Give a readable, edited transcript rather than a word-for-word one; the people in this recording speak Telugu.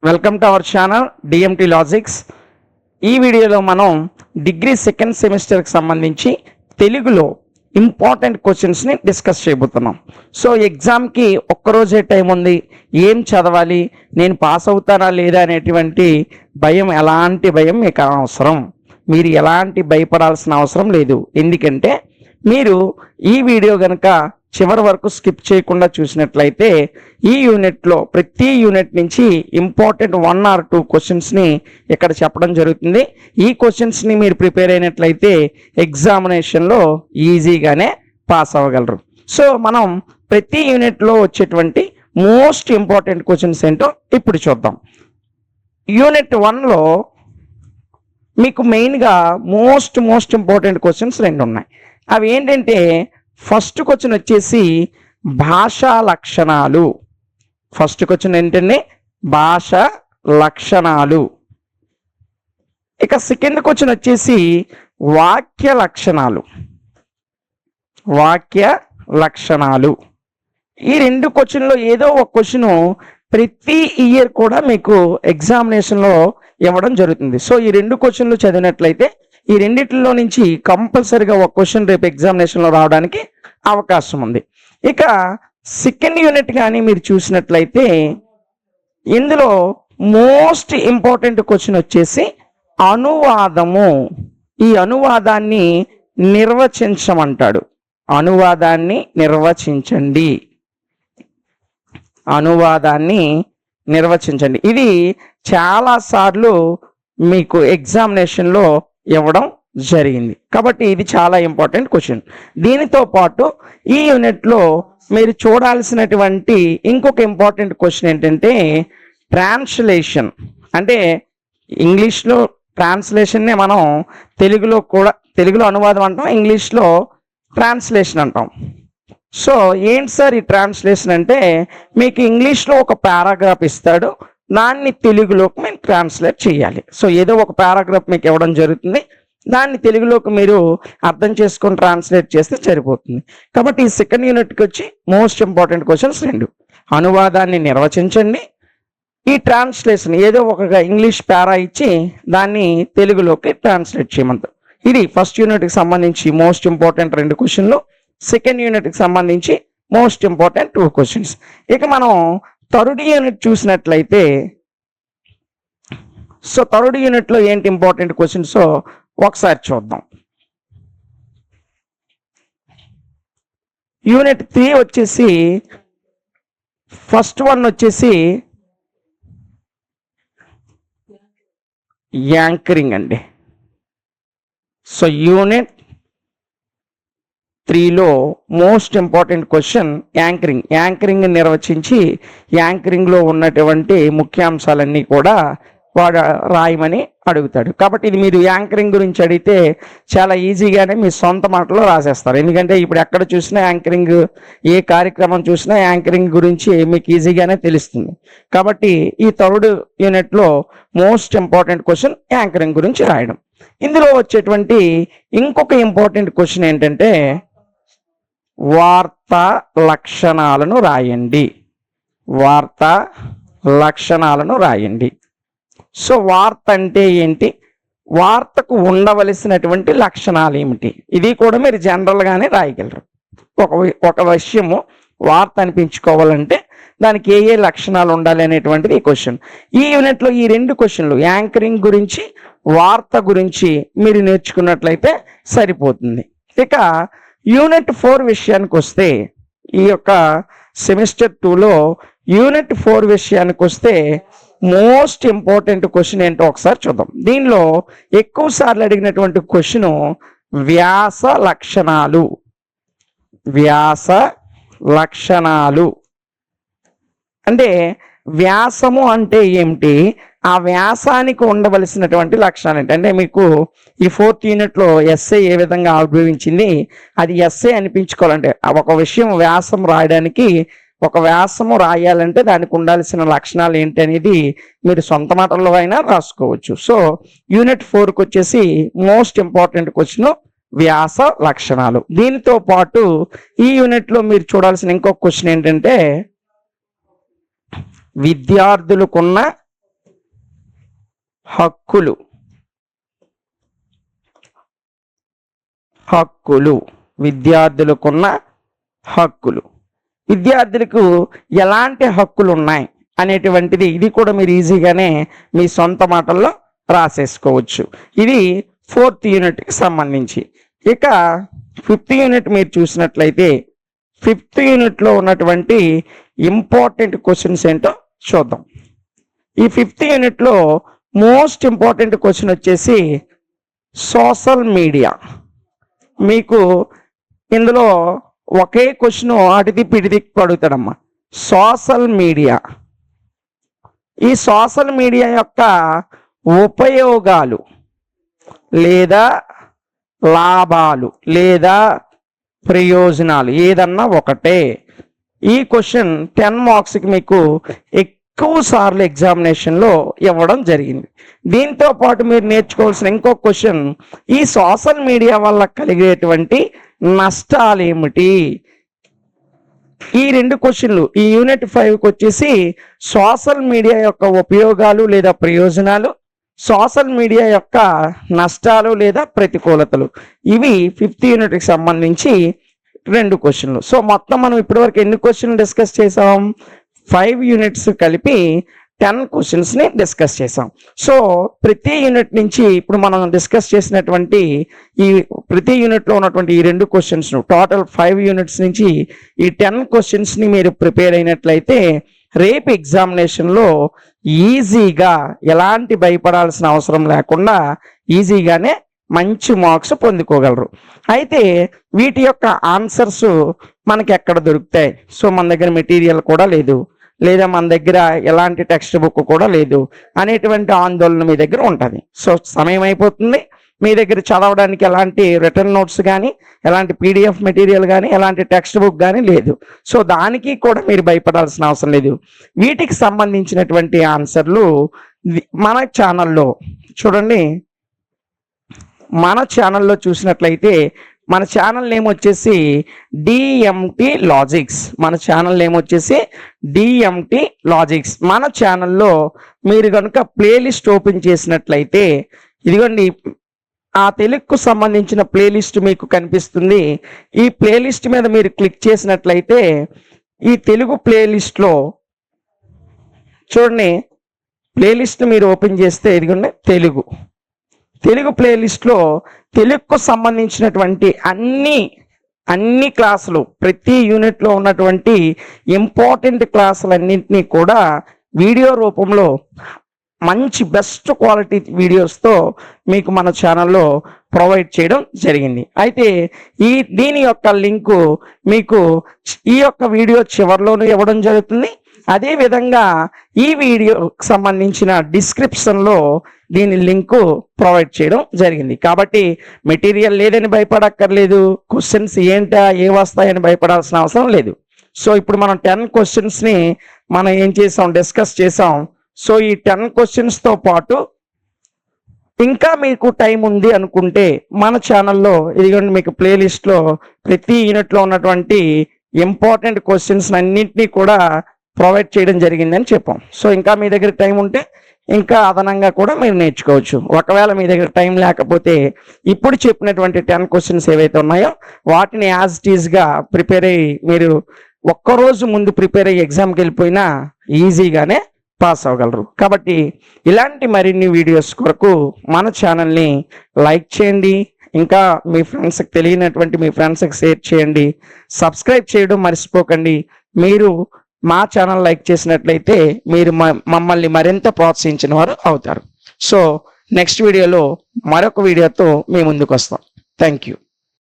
Welcome to our channel DMT logics. ఈ వీడియోలో మనం డిగ్రీ సెకండ్ సెమిస్టర్కి సంబంధించి తెలుగులో ఇంపార్టెంట్ క్వశ్చన్స్ని డిస్కస్ చేయబోతున్నాం. సో ఎగ్జామ్కి ఒక్కరోజే టైం ఉంది, ఏం చదవాలి, నేను పాస్ అవుతానా లేదా అనేటువంటి భయం, ఎలాంటి భయం మీకు అవసరం, మీరు ఎలాంటి భయపడాల్సిన అవసరం లేదు. ఎందుకంటే మీరు ఈ వీడియో కనుక చివరి వరకు స్కిప్ చేయకుండా చూసినట్లయితే ఈ యూనిట్లో ప్రతి యూనిట్ నుంచి ఇంపార్టెంట్ 1 or 2 క్వశ్చన్స్ని ఇక్కడ చెప్పడం జరుగుతుంది. ఈ క్వశ్చన్స్ని మీరు ప్రిపేర్ అయినట్లయితే ఎగ్జామినేషన్లో ఈజీగానే పాస్ అవ్వగలరు. సో మనం ప్రతి యూనిట్లో వచ్చేటువంటి మోస్ట్ ఇంపార్టెంట్ క్వశ్చన్స్ ఏంటో ఇప్పుడు చూద్దాం. యూనిట్ 1లో మీకు మెయిన్గా మోస్ట్ ఇంపార్టెంట్ క్వశ్చన్స్ 2 ఉన్నాయి. అవి ఏంటంటే ఫస్ట్ క్వశ్చన్ వచ్చేసి భాషా లక్షణాలు. ఫస్ట్ క్వశ్చన్ ఏంటంటే భాషా లక్షణాలు. ఇక సెకండ్ క్వశ్చన్ వచ్చేసి వాక్య లక్షణాలు. వాక్య లక్షణాలు. ఈ 2 క్వశ్చన్లో ఏదో ఒక క్వశ్చన్ ప్రతి ఇయర్ కూడా మీకు ఎగ్జామినేషన్లో ఇవ్వడం జరుగుతుంది. సో ఈ 2 క్వశ్చన్లు చదివినట్లయితే ఈ రెండిట్లో నుంచి కంపల్సరిగా ఒక క్వశ్చన్ రేపు ఎగ్జామినేషన్లో రావడానికి అవకాశం ఉంది. ఇక సెకండ్ యూనిట్ కానీ మీరు చూసినట్లయితే ఇందులో మోస్ట్ ఇంపార్టెంట్ క్వశ్చన్ వచ్చేసి అనువాదము. ఈ అనువాదాన్ని నిర్వచించమంటాడు. అనువాదాన్ని నిర్వచించండి. అనువాదాన్ని నిర్వచించండి. ఇది చాలాసార్లు మీకు ఎగ్జామినేషన్లో ఇవ్వడం జరిగింది కాబట్టి ఇది చాలా ఇంపార్టెంట్ క్వశ్చన్. దీనితో పాటు ఈ యూనిట్లో మీరు చూడాల్సినటువంటి ఇంకొక ఇంపార్టెంట్ క్వశ్చన్ ఏంటంటే ట్రాన్స్లేషన్. అంటే ఇంగ్లీష్లో ట్రాన్స్లేషన్నే మనం తెలుగులో అనువాదం అంటాం, ఇంగ్లీష్లో ట్రాన్స్లేషన్ అంటాం. సో ఏంటి సార్ ఈ ట్రాన్స్లేషన్ అంటే మీకు ఇంగ్లీష్లో ఒక పారాగ్రాఫ్ ఇస్తాడు, దాన్ని తెలుగులోకి మేము ట్రాన్స్లేట్ చేయాలి. సో ఏదో ఒక పారాగ్రాఫ్ మీకు ఇవ్వడం జరుగుతుంది, దాన్ని తెలుగులోకి మీరు అర్థం చేసుకొని ట్రాన్స్లేట్ చేస్తే సరిపోతుంది. కాబట్టి ఈ సెకండ్ యూనిట్కి వచ్చి మోస్ట్ ఇంపార్టెంట్ క్వశ్చన్స్ 2. అనువాదాన్ని నిర్వచించండి, ఈ ట్రాన్స్లేషన్ ఏదో ఒక ఇంగ్లీష్ పారా ఇచ్చి దాన్ని తెలుగులోకి ట్రాన్స్లేట్ చేయమంటారు. ఇది ఫస్ట్ యూనిట్కి సంబంధించి మోస్ట్ ఇంపార్టెంట్ 2 క్వశ్చన్లు. సెకండ్ యూనిట్కి సంబంధించి మోస్ట్ ఇంపార్టెంట్ 2 క్వశ్చన్స్. ఇక మనం థర్డ్ యూనిట్ చూసినట్లయితే సో థర్డ్ యూనిట్లో ఏంటి ఇంపార్టెంట్ క్వశ్చన్స్ ఒకసారి చూద్దాం. యూనిట్ 3 వచ్చేసి ఫస్ట్ వన్ వచ్చేసి యాంకరింగ్ అండి. సో యూనిట్ 3లో most important question anchoring. Anchoring నిర్వచించి యాంకరింగ్లో ఉన్నటువంటి ముఖ్యాంశాలన్నీ కూడా వాడు రాయమని అడుగుతాడు. కాబట్టి ఇది మీరు యాంకరింగ్ గురించి అడిగితే చాలా ఈజీగానే మీ సొంత మాటలో రాసేస్తారు. ఎందుకంటే ఇప్పుడు ఎక్కడ చూసినా యాంకరింగ్, ఏ కార్యక్రమం చూసినా యాంకరింగ్ గురించి మీకు ఈజీగానే తెలుస్తుంది. కాబట్టి ఈ థర్డ్ యూనిట్లో మోస్ట్ ఇంపార్టెంట్ క్వశ్చన్ యాంకరింగ్ గురించి రాయడం. ఇందులో వచ్చేటువంటి ఇంకొక ఇంపార్టెంట్ క్వశ్చన్ ఏంటంటే వార్తా లక్షణాలను రాయండి. వార్తా లక్షణాలను రాయండి. సో వార్త అంటే ఏంటి, వార్తకు ఉండవలసినటువంటి లక్షణాలు ఏమిటి, ఇది కూడా మీరు జనరల్గానే రాయగలరు. ఒక విషయము వార్త అనిపించుకోవాలంటే దానికి ఏ లక్షణాలు ఉండాలి అనేటువంటిది ఈ క్వశ్చన్. ఈ యూనిట్లో ఈ 2 క్వశ్చన్లు యాంకరింగ్ గురించి, వార్త గురించి మీరు నేర్చుకున్నట్లయితే సరిపోతుంది. ఇక యూనిట్ 4 విషయానికి వస్తే, ఈ యొక్క సెమిస్టర్ 2లో యూనిట్ 4 విషయానికి వస్తే మోస్ట్ ఇంపార్టెంట్ క్వశ్చన్ ఏంటో ఒకసారి చూద్దాం. దీనిలో ఎక్కువ సార్లు అడిగినటువంటి క్వశ్చన్ వ్యాస లక్షణాలు. వ్యాస లక్షణాలు అంటే వ్యాసము అంటే ఏమిటి, ఆ వ్యాసానికి ఉండవలసినటువంటి లక్షణాలు ఏంటి. అంటే మీకు ఈ 4th యూనిట్లో ఎస్ఏ ఏ విధంగా ఆవిర్భవించింది, అది ఎస్ఏ అనిపించుకోవాలంటే ఒక విషయం వ్యాసం రాయడానికి, ఒక వ్యాసము రాయాలంటే దానికి ఉండాల్సిన లక్షణాలు ఏంటి అనేది మీరు సొంత మాటల్లో అయినా రాసుకోవచ్చు. సో యూనిట్ 4కి వచ్చేసి మోస్ట్ ఇంపార్టెంట్ క్వశ్చన్ వ్యాస లక్షణాలు. దీనితో పాటు ఈ యూనిట్లో మీరు చూడాల్సిన ఇంకొక క్వశ్చన్ ఏంటంటే విద్యార్థులకున్న హక్కులు. హక్కులు విద్యార్థులకున్న హక్కులు. విద్యార్థులకు ఎలాంటి హక్కులు ఉన్నాయి అనేటువంటిది ఇది కూడా మీరు ఈజీగానే మీ సొంత మాటల్లో రాసేసుకోవచ్చు. ఇది 4th యూనిట్కి సంబంధించి. ఇక 5th యూనిట్ మీరు చూసినట్లయితే 5th యూనిట్లో ఉన్నటువంటి ఇంపార్టెంట్ క్వశ్చన్స్ ఏంటో చూద్దాం. ఈ 5th యూనిట్లో మోస్ట్ ఇంపార్టెంట్ క్వశ్చన్ వచ్చేసి సోషల్ మీడియా. మీకు ఇందులో ఒకే క్వశ్చన్ అటు తిప్పి ఇటు తిప్పి అడుగుతాడమ్మా. సోషల్ మీడియా, ఈ సోషల్ మీడియా యొక్క ఉపయోగాలు లేదా లాభాలు లేదా ప్రయోజనాలు ఏదన్నా ఒకటే. ఈ క్వశ్చన్ 10 మార్క్స్కి మీకు ఎక్కువ సార్లు ఎగ్జామినేషన్లో ఇవ్వడం జరిగింది. దీంతో పాటు మీరు నేర్చుకోవాల్సిన ఇంకో క్వశ్చన్, ఈ సోషల్ మీడియా వల్ల కలిగేటువంటి నష్టాలు ఏమిటి. ఈ 2 క్వశ్చన్లు ఈ యూనిట్ 5కి వచ్చేసి సోషల్ మీడియా యొక్క ఉపయోగాలు లేదా ప్రయోజనాలు, సోషల్ మీడియా యొక్క నష్టాలు లేదా ప్రతికూలతలు. ఇవి 5th యూనిట్కి సంబంధించి 2 క్వశ్చన్లు. సో మొత్తం మనం ఇప్పటివరకు ఎన్ని క్వశ్చన్లు డిస్కస్ చేసాం? 5 యూనిట్స్ కలిపి 10 క్వశ్చన్స్ని డిస్కస్ చేసాం. సో ప్రతి యూనిట్ నుంచి ఇప్పుడు మనం డిస్కస్ చేసినటువంటి ఈ ప్రతి యూనిట్లో ఉన్నటువంటి ఈ 2 క్వశ్చన్స్ టోటల్ 5 యూనిట్స్ నుంచి ఈ 10 క్వశ్చన్స్ని మీరు ప్రిపేర్ అయినట్లయితే రేపు ఎగ్జామినేషన్లో ఈజీగా ఎలాంటి భయపడాల్సిన అవసరం లేకుండా ఈజీగానే మంచి మార్క్స్ పొందుకోగలరు. అయితే వీటి యొక్క ఆన్సర్స్ మనకి ఎక్కడ దొరుకుతాయి? సో మన దగ్గర మెటీరియల్ కూడా లేదు, లేదా మన దగ్గర ఎలాంటి టెక్స్ట్ బుక్ కూడా లేదు అనేటువంటి ఆందోళన మీ దగ్గర ఉంటుంది. సో సమయం అయిపోతుంది, మీ దగ్గర చదవడానికి ఎలాంటి రిటర్న్ నోట్స్ కానీ ఎలాంటి PDF మెటీరియల్ కానీ ఎలాంటి టెక్స్ట్ బుక్ కానీ లేదు. సో దానికి కూడా మీరు భయపడాల్సిన అవసరం లేదు. వీటికి సంబంధించినటువంటి ఆన్సర్లు మన ఛానల్లో చూడండి. మన ఛానల్లో చూసినట్లయితే మన ఛానల్ నేమ్ వచ్చేసి DMT లాజిక్స్. మన ఛానల్ నేమ్ వచ్చేసి DMT లాజిక్స్. మన ఛానల్లో మీరు కనుక ప్లేలిస్ట్ ఓపెన్ చేసినట్లయితే ఇదిగోండి ఆ తెలుగుకు సంబంధించిన ప్లేలిస్ట్ మీకు కనిపిస్తుంది. ఈ ప్లేలిస్ట్ మీద మీరు క్లిక్ చేసినట్లయితే ఈ తెలుగు ప్లేలిస్ట్లో చూడండి, ప్లేలిస్ట్ మీరు ఓపెన్ చేస్తే ఇదిగోండి తెలుగు ప్లేలిస్ట్లో తెలుగుకు సంబంధించినటువంటి అన్ని క్లాసులు ప్రతి యూనిట్లో ఉన్నటువంటి ఇంపార్టెంట్ క్లాసులన్నింటినీ కూడా వీడియో రూపంలో మంచి బెస్ట్ క్వాలిటీ వీడియోస్తో మీకు మన ఛానల్లో ప్రొవైడ్ చేయడం జరిగింది. అయితే దీని యొక్క లింకు మీకు ఈ యొక్క వీడియో చివరిలోనూ ఇవ్వడం జరుగుతుంది. అదేవిధంగా ఈ వీడియోకి సంబంధించిన డిస్క్రిప్షన్లో దీని లింకు ప్రొవైడ్ చేయడం జరిగింది. కాబట్టి మెటీరియల్ లేదని భయపడక్కర్లేదు, క్వశ్చన్స్ ఏంటా ఏ వస్తాయని భయపడాల్సిన అవసరం లేదు. సో ఇప్పుడు మనం 10 క్వశ్చన్స్ని మనం ఏం చేసాం, డిస్కస్ చేసాం. సో ఈ 10 క్వశ్చన్స్తో పాటు ఇంకా మీకు టైం ఉంది అనుకుంటే మన ఛానల్లో ఇదిగోండి మీకు ప్లేలిస్ట్లో ప్రతి యూనిట్లో ఉన్నటువంటి ఇంపార్టెంట్ క్వశ్చన్స్ అన్నింటినీ కూడా ప్రొవైడ్ చేయడం జరిగిందని చెప్పాం. సో ఇంకా మీ దగ్గర టైం ఉంటే ఇంకా అదనంగా కూడా మీరు నేర్చుకోవచ్చు. ఒకవేళ మీ దగ్గర టైం లేకపోతే ఇప్పుడు చెప్పినటువంటి 10 క్వశ్చన్స్ ఏవైతే ఉన్నాయో వాటిని యాజ్ ఇట్ ఈజ్గా ప్రిపేర్ అయ్యి మీరు ఒక్కరోజు ముందు ప్రిపేర్ అయ్యి ఎగ్జామ్కి వెళ్ళిపోయినా ఈజీగానే పాస్ అవ్వగలరు. కాబట్టి ఇలాంటి మరిన్ని వీడియోస్ కొరకు మన ఛానల్ని లైక్ చేయండి, ఇంకా మీ ఫ్రెండ్స్కి తెలియనటువంటి మీ ఫ్రెండ్స్కి షేర్ చేయండి, సబ్స్క్రైబ్ చేయడం మర్చిపోకండి. మీరు మా ఛానల్ లైక్ చేసినట్లయితే మీరు మమ్మల్ని మరింత ప్రోత్సహించిన వారు అవుతారు. సో నెక్స్ట్ వీడియోలో మరొక వీడియోతో మీ ముందుకు వస్తాం. Thank you.